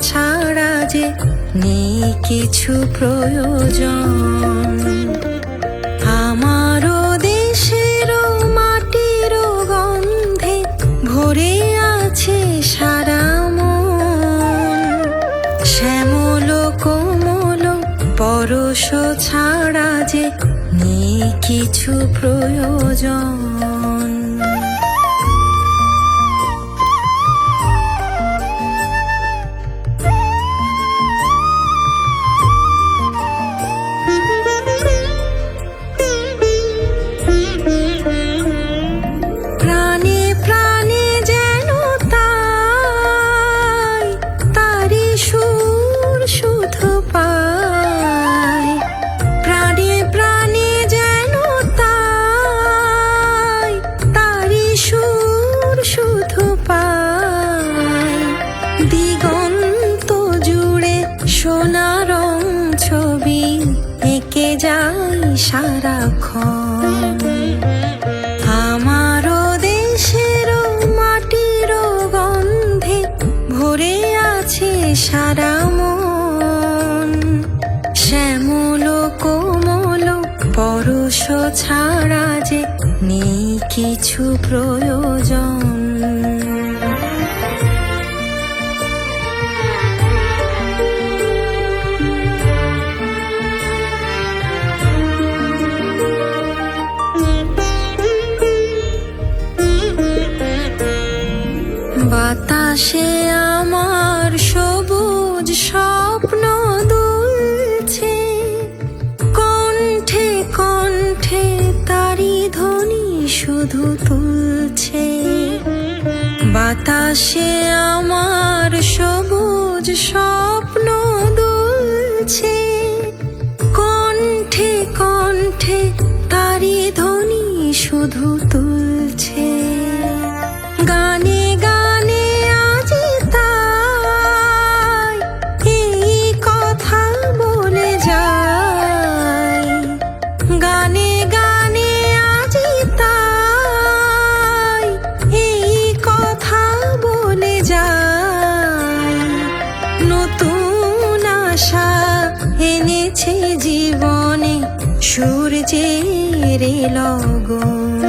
ছাড়া যে নেই কিছু প্রয়োজন। আমারও দেশেরও মাটিরও গন্ধে ভরে আছে সারা মন। শ্যামল কোমল পরশ ছাড়া যে নেই কিছু প্রয়োজন। প্রাণে প্রাণে যেন তাই তারি সুর শুধু পাই। প্রাণে প্রাণে যেন তাই তারি সুর শুধু পাই। দিগন্ত জুড়ে সোনা রং ছবি এঁকে যাই সারাক্ষণ। আমারও দেশেরও মাটিরও গন্ধে ভরে আছে সারা মন। শ্যামল কোমল পরশ ছাড়া যে নেই কিছু প্রয়োজন। বাতাসে আমার সবুজ স্বপ্ন দুলছে, কণ্ঠে কণ্ঠে তারি ধ্বনি শুধু তুলছে। বাতাসে আমার সবুজ স্বপ্ন দুলছে, কণ্ঠে কণ্ঠে তারি ধ্বনি শুধু তুলছে। গানে গানে আজি তাই এই কথা বলে যায়। গানে গানে আজি তাই এই কথা বলে যায়। নতুন আশা এনেছে জীবনে সূর্যের লগন।